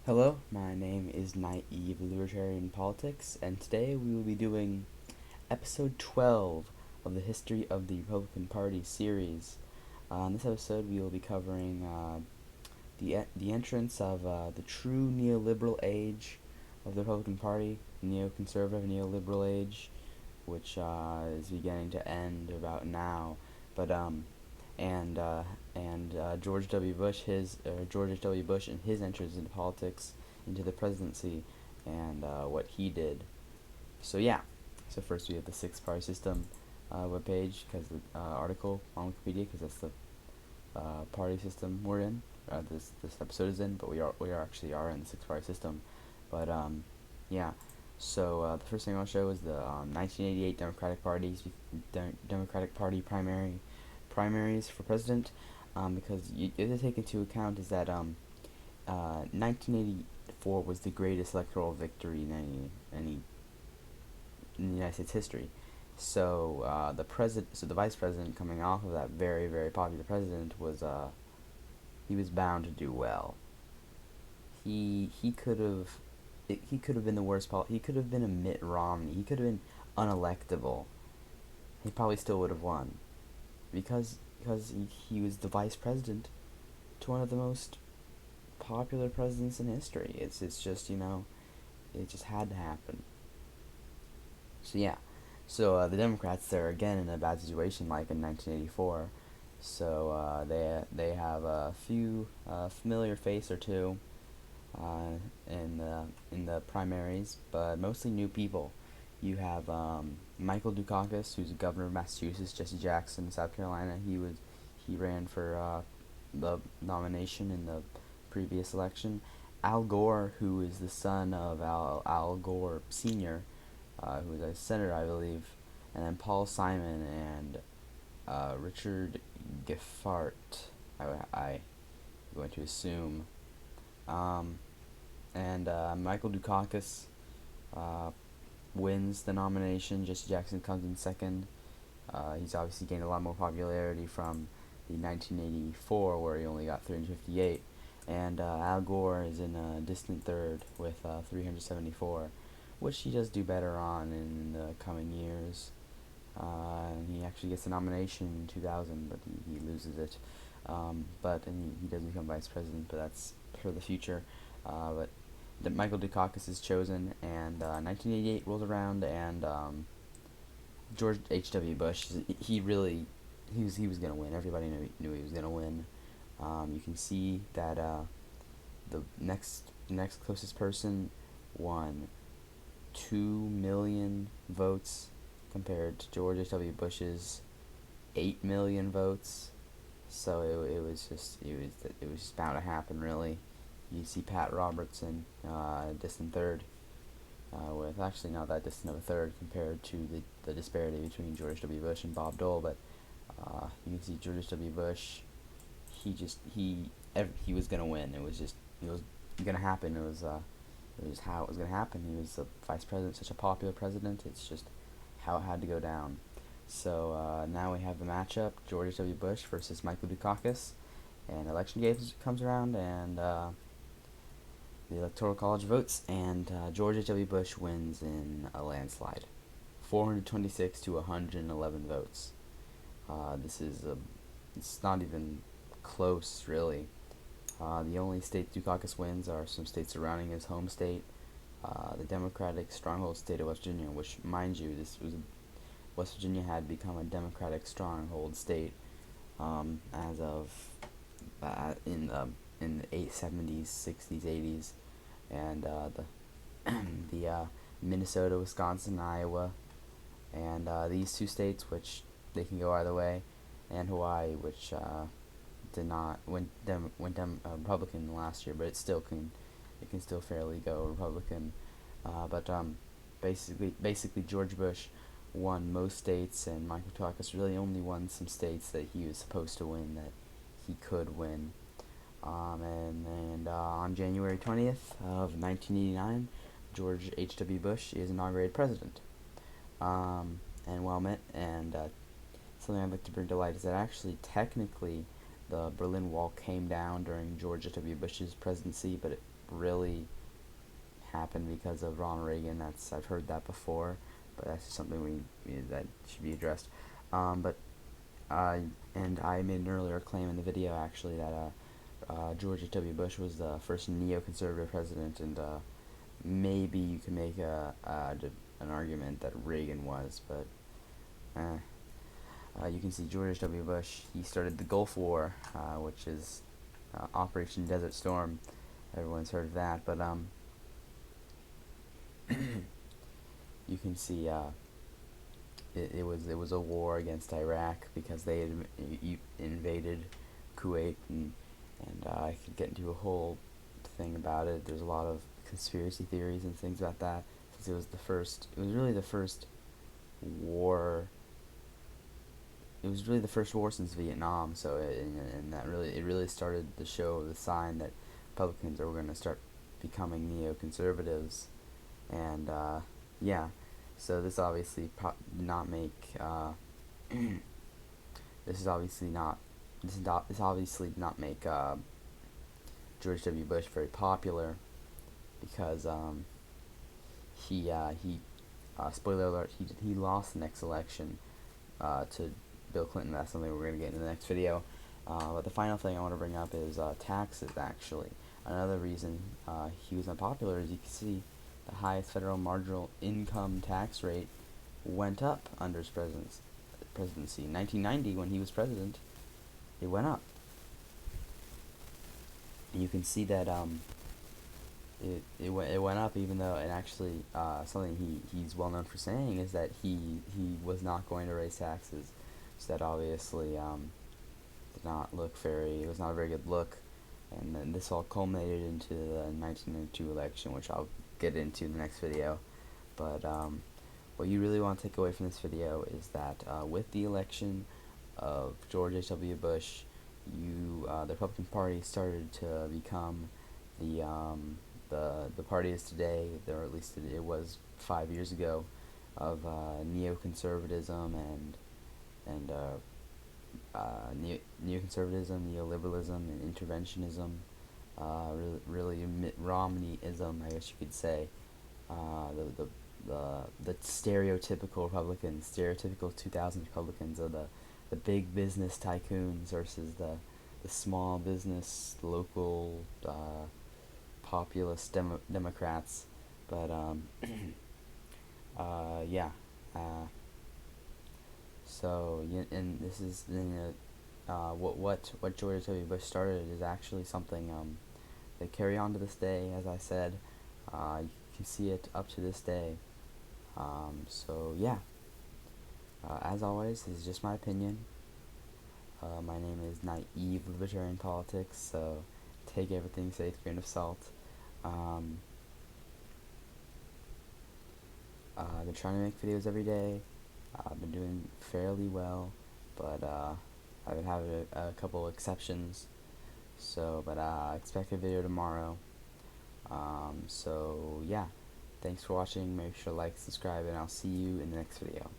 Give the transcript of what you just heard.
Hello, my name is Naive Libertarian Politics, and today we will be doing episode 12 of the History of the Republican Party series. In this episode, we will be covering the entrance of the true neoliberal age of the Republican Party, neoconservative neoliberal age, which is beginning to end about now. But and George W. Bush and his entrance into politics, into the presidency, and what he did. So yeah. So first we have the six-party system webpage, because the article on Wikipedia, because that's the party system we're in. This episode is in, but we are actually are in the six-party system. But yeah. So the first thing I'll show is the 1988 Democratic Party primaries for president, because you have to take into account is that 1984 was the greatest electoral victory in any in the United States history. So the vice president coming off of that very very popular president was he was bound to do well. He could have he could have been the worst. He could have been a Mitt Romney. He could have been unelectable. He probably still would have won because he was the vice president to one of the most popular presidents in history. It's just it just had to happen. So yeah, so the Democrats, they're again in a bad situation like in 1984. So they have a few familiar face or two uh, in the primaries, but mostly new people. You have Michael Dukakis, who's the governor of Massachusetts. Jesse Jackson, South Carolina. He ran for the nomination in the previous election. Al Gore, who is the son of Al Gore Sr., who was a senator, I believe, and then Paul Simon and Richard Giffart. I'm going to assume, um, and Michael Dukakis uh, wins the nomination. Jesse Jackson comes in second. He's obviously gained a lot more popularity from the 1984, where he only got 358, and Al Gore is in a distant third with 374, which he does do better on in the coming years. And he actually gets the nomination in 2000, but he loses it. But and he does become vice president, but that's for the future. But Michael Dukakis is chosen, and 1988 rolls around, and George H.W. Bush, he was gonna win. Everybody knew he was gonna win. You can see that the next closest person won 2 million votes compared to George H.W. Bush's 8 million votes. So it was just bound to happen, really. You see Pat Robertson, distant third, with actually not that distant of a third compared to the disparity between George W. Bush and Bob Dole, but you can see George W. Bush. He was gonna win. It was gonna happen. It was how it was gonna happen. He was the vice president, such a popular president. It's just how it had to go down. So now we have the matchup: George W. Bush versus Michael Dukakis, and election day comes around, and the Electoral College votes, and George H.W. Bush wins in a landslide, 426 to 111 votes. It's not even close, really. The only state Dukakis wins are some states surrounding his home state, the Democratic stronghold state of West Virginia, which, mind you, West Virginia had become a Democratic stronghold state as of in the 870s, 60s, 80s, and the Minnesota, Wisconsin, Iowa, and these two states, which they can go either way, and Hawaii, which did not went Republican last year, but it can still fairly go Republican. But basically George Bush won most states, and Michael Dukakis really only won some states that he was supposed to win, that he could win. And on January 20th of 1989, George H.W. Bush is inaugurated president. And well met, and something I'd like to bring to light is that actually, technically, the Berlin Wall came down during George W. Bush's presidency, but really happen because of Ronald Reagan. I've heard that before, but that's just something that should be addressed. But and I made an earlier claim in the video actually that George W. Bush was the first neoconservative president, and maybe you can make an argument that Reagan was, but you can see George W. Bush, he started the Gulf War, which is Operation Desert Storm. Everyone's heard of that, but you can see it was a war against Iraq because they had invaded Kuwait, and I could get into a whole thing about it. There's a lot of conspiracy theories and things about that, since it was really the first war. It was really the first war since Vietnam, so and it really started to show the sign that Republicans are going to start becoming neoconservatives, and yeah, so this obviously did not make this obviously did not make George W. Bush very popular, because he spoiler alert, he lost the next election to Bill Clinton. That's something we're going to get in the next video. But the final thing I want to bring up is taxes, actually. Another reason he was unpopular is you can see the highest federal marginal income tax rate went up under his presidency. In 1990, when he was president, it went up. And you can see that it went up, even though, and actually something he's well known for saying is that he was not going to raise taxes. So that obviously did not look it was not a very good look, and then this all culminated into the 1992 election, which I'll get into in the next video. But what you really want to take away from this video is that with the election of George H.W. Bush, the Republican Party started to become the party is today, or at least it was 5 years ago, of neoconservatism and neoconservatism, neoliberalism, and interventionism. Really Mitt Romneyism, I guess you could say. The stereotypical Republicans, stereotypical 2000 Republicans, are the big business tycoons versus the small business, local, populist Democrats. But yeah. So and this is what George W. Bush started is actually something they carry on to this day. As I said, you can see it up to this day. So yeah. As always, this is just my opinion. My name is Naive Libertarian Politics, so take everything, say with a grain of salt. I've been trying to make videos every day. I've been doing fairly well, but I've been having a couple exceptions. So, but expect a video tomorrow. So yeah, thanks for watching. Make sure to like, subscribe, and I'll see you in the next video.